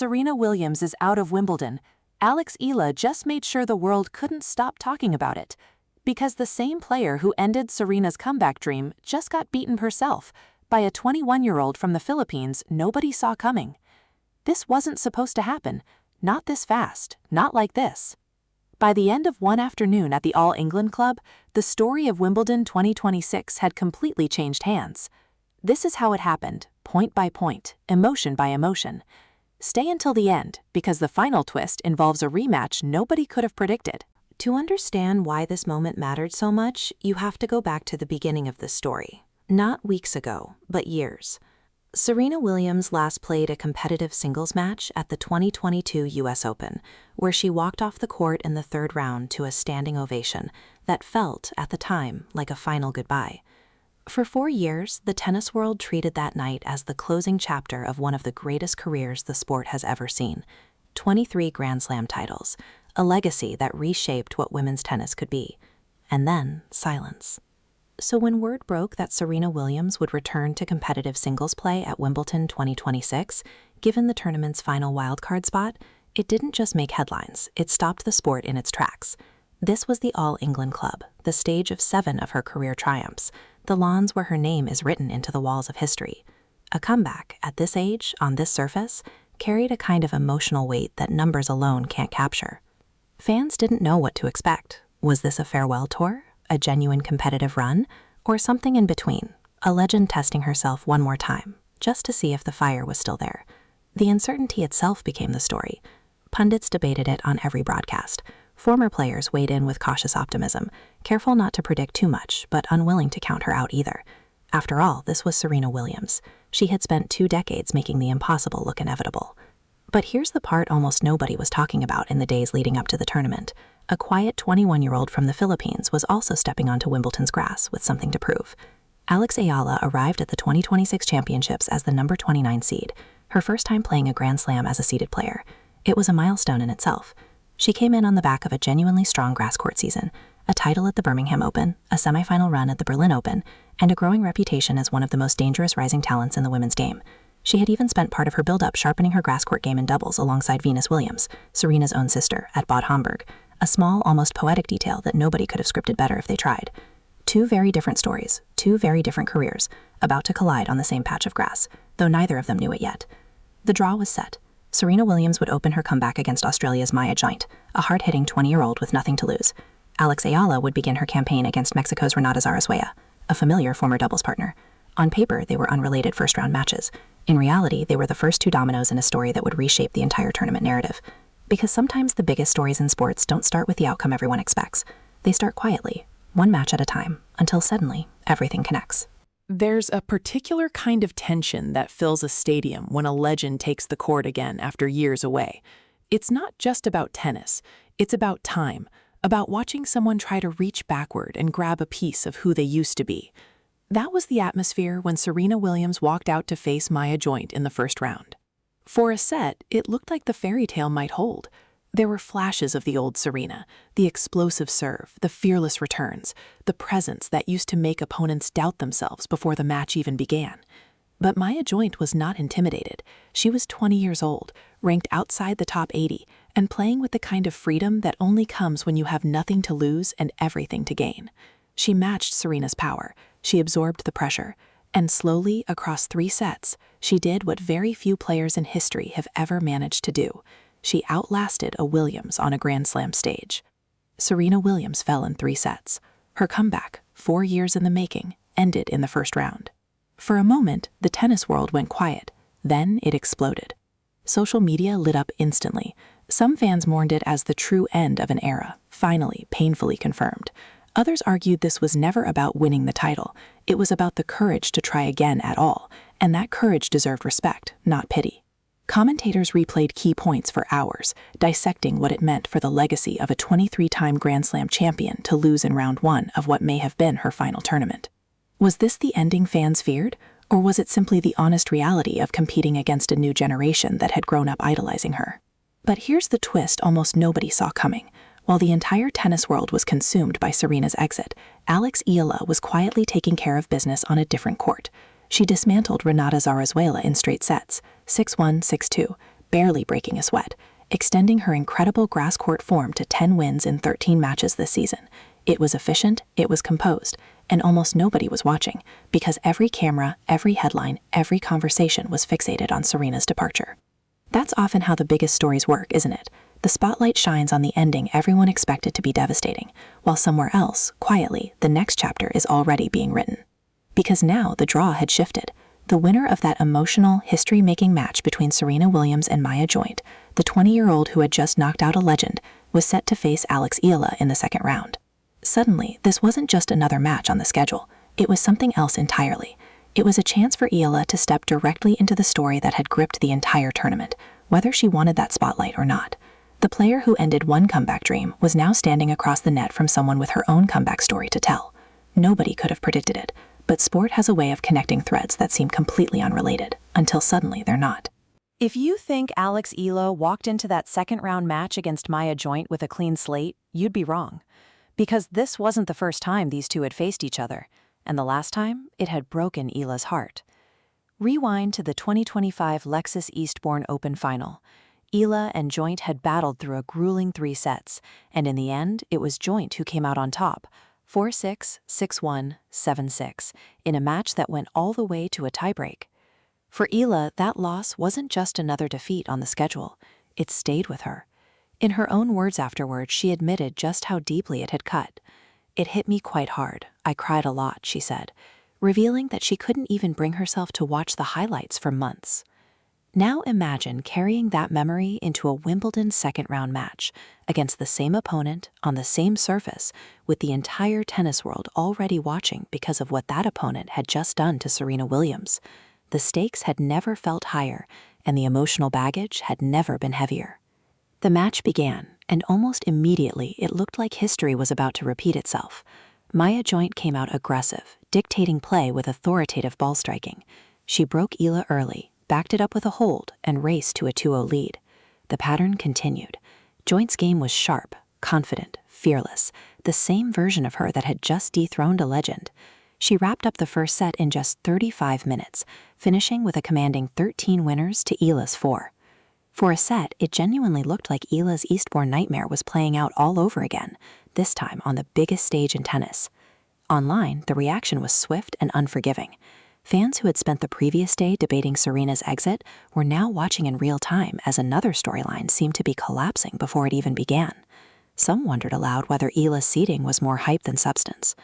Serena Williams is out of Wimbledon, Alex Eala just made sure the world couldn't stop talking about it. Because the same player who ended Serena's comeback dream just got beaten herself by a 21-year-old from the Philippines nobody saw coming. This wasn't supposed to happen. Not this fast, not like this. By the end of one afternoon at the All England Club, the story of Wimbledon 2026 had completely changed hands. This is how it happened, point by point, emotion by emotion. Stay until the end, because the final twist involves a rematch nobody could have predicted. To understand why this moment mattered so much, you have to go back to the beginning of the story. Not weeks ago, but years. Serena Williams last played a competitive singles match at the 2022 US Open, where she walked off the court in the third round to a standing ovation that felt, at the time, like a final goodbye. For 4 years, the tennis world treated that night as the closing chapter of one of the greatest careers the sport has ever seen. 23 Grand Slam titles, a legacy that reshaped what women's tennis could be. And then, silence. So when word broke that Serena Williams would return to competitive singles play at Wimbledon 2026, given the tournament's final wildcard spot, it didn't just make headlines, it stopped the sport in its tracks. This was the All England Club, the stage of 7 of her career triumphs, the lawns where her name is written into the walls of history. A comeback, at this age, on this surface, carried a kind of emotional weight that numbers alone can't capture. Fans didn't know what to expect. Was this a farewell tour, a genuine competitive run, or something in between, a legend testing herself one more time, just to see if the fire was still there? The uncertainty itself became the story. Pundits debated it on every broadcast. Former players weighed in with cautious optimism, careful not to predict too much, but unwilling to count her out either. After all, this was Serena Williams. She had spent 2 decades making the impossible look inevitable. But here's the part almost nobody was talking about in the days leading up to the tournament. A quiet 21-year-old from the Philippines was also stepping onto Wimbledon's grass with something to prove. Alex Eala arrived at the 2026 championships as the number 29 seed, her first time playing a Grand Slam as a seeded player. It was a milestone in itself. She came in on the back of a genuinely strong grass court season, a title at the Birmingham Open, a semifinal run at the Berlin Open, and a growing reputation as one of the most dangerous rising talents in the women's game. She had even spent part of her build-up sharpening her grass court game in doubles alongside Venus Williams, Serena's own sister, at Bad Homburg, a small, almost poetic detail that nobody could have scripted better if they tried. 2 very different stories, 2 very different careers, about to collide on the same patch of grass, though neither of them knew it yet. The draw was set. Serena Williams would open her comeback against Australia's Maya Joint, a hard-hitting 20-year-old with nothing to lose. Alex Eala would begin her campaign against Mexico's Renata Zarazúa, a familiar former doubles partner. On paper, they were unrelated first-round matches. In reality, they were the first 2 dominoes in a story that would reshape the entire tournament narrative. Because sometimes the biggest stories in sports don't start with the outcome everyone expects. They start quietly, one match at a time, until suddenly, everything connects. There's a particular kind of tension that fills a stadium when a legend takes the court again after years away. It's not just about tennis. It's about time, about watching someone try to reach backward and grab a piece of who they used to be. That was the atmosphere when Serena Williams walked out to face Maya Joint in the first round. For a set, it looked like the fairy tale might hold. There were flashes of the old Serena, the explosive serve, the fearless returns, the presence that used to make opponents doubt themselves before the match even began. But Maya Joint was not intimidated. She was 20 years old, ranked outside the top 80, and playing with the kind of freedom that only comes when you have nothing to lose and everything to gain. She matched Serena's power. She absorbed the pressure. And slowly, across 3 sets, she did what very few players in history have ever managed to do. She outlasted a Williams on a Grand Slam stage. Serena Williams fell in 3 sets. Her comeback, 4 years in the making, ended in the first round. For a moment, the tennis world went quiet. Then it exploded. Social media lit up instantly. Some fans mourned it as the true end of an era, finally, painfully confirmed. Others argued this was never about winning the title. It was about the courage to try again at all, and that courage deserved respect, not pity. Commentators replayed key points for hours, dissecting what it meant for the legacy of a 23-time Grand Slam champion to lose in round 1 of what may have been her final tournament. Was this the ending fans feared, or was it simply the honest reality of competing against a new generation that had grown up idolizing her? But here's the twist almost nobody saw coming. While the entire tennis world was consumed by Serena's exit, Alex Eala was quietly taking care of business on a different court. She dismantled Renata Zarazúa in straight sets, 6-1, 6-2, barely breaking a sweat, extending her incredible grass court form to 10 wins in 13 matches this season. It was efficient, it was composed, and almost nobody was watching because every camera, every headline, every conversation was fixated on Serena's departure. That's often how the biggest stories work, isn't it? The spotlight shines on the ending everyone expected to be devastating, while somewhere else, quietly, the next chapter is already being written. Because now the draw had shifted. The winner of that emotional, history-making match between Serena Williams and Maya Joint, the 20-year-old who had just knocked out a legend, was set to face Alex Eala in the second round. Suddenly, this wasn't just another match on the schedule. It was something else entirely. It was a chance for Eala to step directly into the story that had gripped the entire tournament, whether she wanted that spotlight or not. The player who ended one comeback dream was now standing across the net from someone with her own comeback story to tell. Nobody could have predicted it, but sport has a way of connecting threads that seem completely unrelated, until suddenly they're not. If you think Alex Eala walked into that second-round match against Maya Joint with a clean slate, you'd be wrong. Because this wasn't the first time these two had faced each other, and the last time, it had broken Eala's heart. Rewind to the 2025 Lexus Eastbourne Open Final. Eala and Joint had battled through a grueling 3 sets, and in the end, it was Joint who came out on top, 4-6, 6-1, 7-6, in a match that went all the way to a tiebreak. For Eala, that loss wasn't just another defeat on the schedule. It stayed with her. In her own words afterward, she admitted just how deeply it had cut. "It hit me quite hard. I cried a lot," she said, revealing that she couldn't even bring herself to watch the highlights for months. Now imagine carrying that memory into a Wimbledon second-round match against the same opponent on the same surface, with the entire tennis world already watching because of what that opponent had just done to Serena Williams. The stakes had never felt higher, and the emotional baggage had never been heavier. The match began, and almost immediately it looked like history was about to repeat itself. Maya Joint came out aggressive, dictating play with authoritative ball striking. She broke Eala early, backed it up with a hold, and raced to a 2-0 lead. The pattern continued. Joint's game was sharp, confident, fearless, the same version of her that had just dethroned a legend. She wrapped up the first set in just 35 minutes, finishing with a commanding 13 winners to Eala's 4. For a set, it genuinely looked like Eala's Eastbourne nightmare was playing out all over again, this time on the biggest stage in tennis. Online, the reaction was swift and unforgiving. Fans who had spent the previous day debating Serena's exit were now watching in real time as another storyline seemed to be collapsing before it even began. Some wondered aloud whether Eala's seeding was more hype than substance.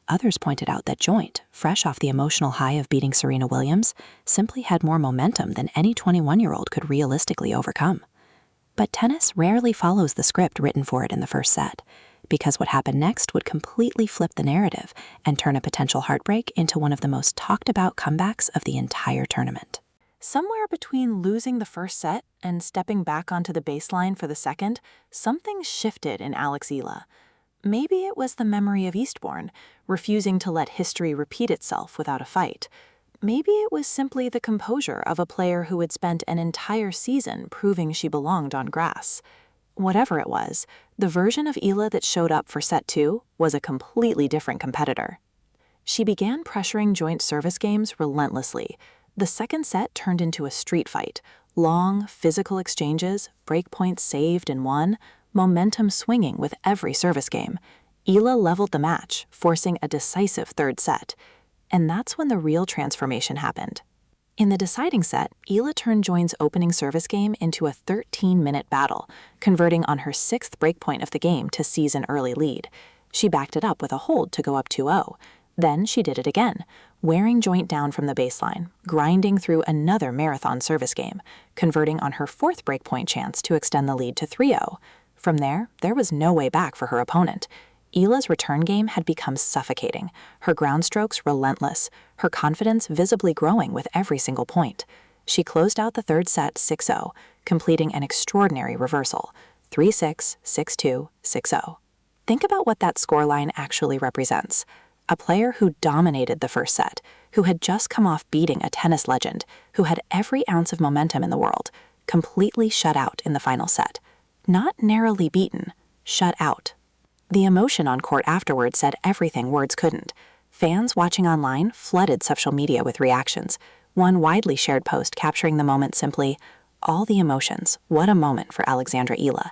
Others pointed out that Joint, fresh off the emotional high of beating Serena Williams, simply had more momentum than any 21-year-old could realistically overcome. But tennis rarely follows the script written for it in the first set, because what happened next would completely flip the narrative and turn a potential heartbreak into one of the most talked-about comebacks of the entire tournament. Somewhere between losing the first set and stepping back onto the baseline for the second, something shifted in Alex Eala. Maybe it was the memory of Eastbourne, refusing to let history repeat itself without a fight. Maybe it was simply the composure of a player who had spent an entire season proving she belonged on grass. Whatever it was, the version of Eala that showed up for set 2 was a completely different competitor. She began pressuring Joint service games relentlessly. The second set turned into a street fight. Long, physical exchanges, breakpoints saved and won, momentum swinging with every service game. Eala leveled the match, forcing a decisive third set. And that's when the real transformation happened. In the deciding set, Eala turned Joint's opening service game into a 13-minute battle, converting on her 6th breakpoint of the game to seize an early lead. She backed it up with a hold to go up 2-0. Then she did it again, wearing Joint down from the baseline, grinding through another marathon service game, converting on her 4th breakpoint chance to extend the lead to 3-0. From there was no way back for her opponent. Eala's return game had become suffocating, her ground strokes relentless, her confidence visibly growing with every single point. She closed out the third set 6-0, completing an extraordinary reversal, 3-6, 6-2, 6-0. Think about what that scoreline actually represents. A player who dominated the first set, who had just come off beating a tennis legend, who had every ounce of momentum in the world, completely shut out in the final set. Not narrowly beaten, shut out. The emotion on court afterward said everything words couldn't. Fans watching online flooded social media with reactions. One widely shared post capturing the moment simply, all the emotions, what a moment for Alexandra Eala.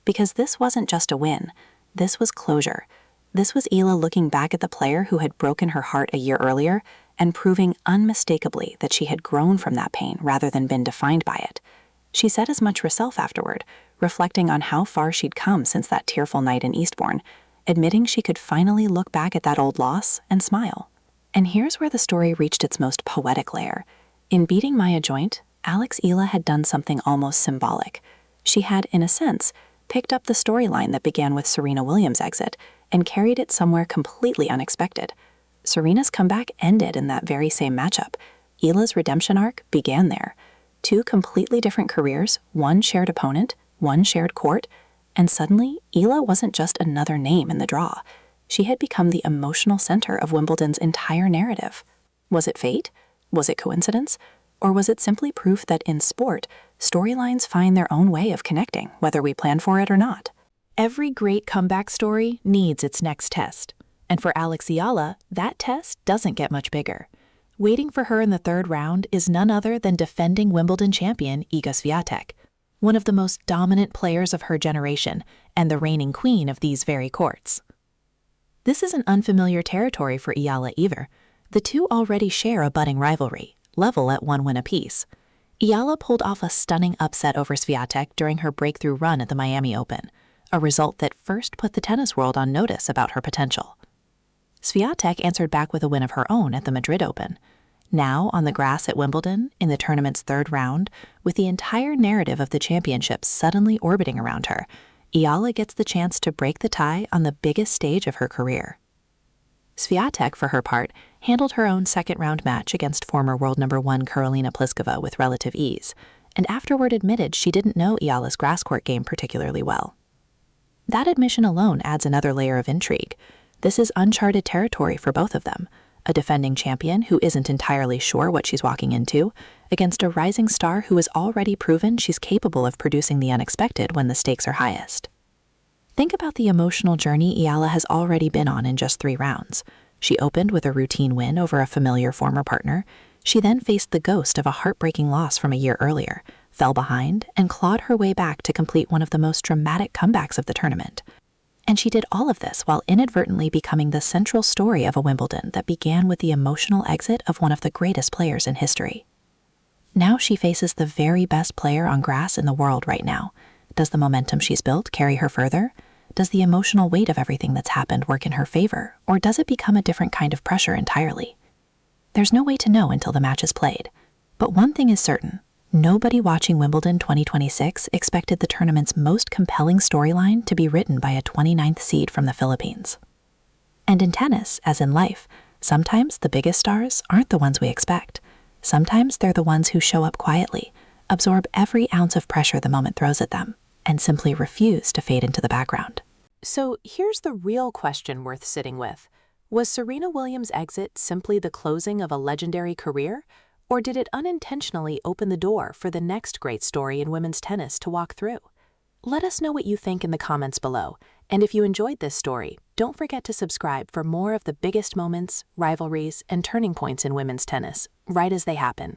Because this wasn't just a win, this was closure. This was Eala looking back at the player who had broken her heart a year earlier and proving unmistakably that she had grown from that pain rather than been defined by it. She said as much herself afterward, reflecting on how far she'd come since that tearful night in Eastbourne, admitting she could finally look back at that old loss and smile. And here's where the story reached its most poetic layer. In beating Maya Joint, Alex Eala had done something almost symbolic. She had, in a sense, picked up the storyline that began with Serena Williams' exit and carried it somewhere completely unexpected. Serena's comeback ended in that very same matchup. Eala's redemption arc began there. Two completely different careers, one shared opponent, one shared court, and suddenly, Eala wasn't just another name in the draw. She had become the emotional center of Wimbledon's entire narrative. Was it fate? Was it coincidence? Or was it simply proof that in sport, storylines find their own way of connecting, whether we plan for it or not? Every great comeback story needs its next test. And for Alex Eala, that test doesn't get much bigger. Waiting for her in the third round is none other than defending Wimbledon champion Iga Swiatek, one of the most dominant players of her generation and the reigning queen of these very courts. This isn't unfamiliar territory for Eala either. The two already share a budding rivalry, level at one win apiece. Eala pulled off a stunning upset over Swiatek during her breakthrough run at the Miami Open, a result that first put the tennis world on notice about her potential. Swiatek answered back with a win of her own at the Madrid Open. Now, on the grass at Wimbledon, in the tournament's third round, with the entire narrative of the championship suddenly orbiting around her, Eala gets the chance to break the tie on the biggest stage of her career. Swiatek, for her part, handled her own second-round match against former world number 1 Karolina Pliskova with relative ease, and afterward admitted she didn't know Eala's grass court game particularly well. That admission alone adds another layer of intrigue. This is uncharted territory for both of them, a defending champion who isn't entirely sure what she's walking into, against a rising star who has already proven she's capable of producing the unexpected when the stakes are highest. Think about the emotional journey Eala has already been on in just 3 rounds. She opened with a routine win over a familiar former partner. She then faced the ghost of a heartbreaking loss from a year earlier, fell behind, and clawed her way back to complete one of the most dramatic comebacks of the tournament. And she did all of this while inadvertently becoming the central story of a Wimbledon that began with the emotional exit of one of the greatest players in history. Now she faces the very best player on grass in the world right now. Does the momentum she's built carry her further? Does the emotional weight of everything that's happened work in her favor, or does it become a different kind of pressure entirely? There's no way to know until the match is played. But one thing is certain. Nobody watching Wimbledon 2026 expected the tournament's most compelling storyline to be written by a 29th seed from the Philippines. And in tennis, as in life, sometimes the biggest stars aren't the ones we expect. Sometimes they're the ones who show up quietly, absorb every ounce of pressure the moment throws at them, and simply refuse to fade into the background. So here's the real question worth sitting with. Was Serena Williams' exit simply the closing of a legendary career? Or did it unintentionally open the door for the next great story in women's tennis to walk through? Let us know what you think in the comments below. And if you enjoyed this story, don't forget to subscribe for more of the biggest moments, rivalries, and turning points in women's tennis, right as they happen.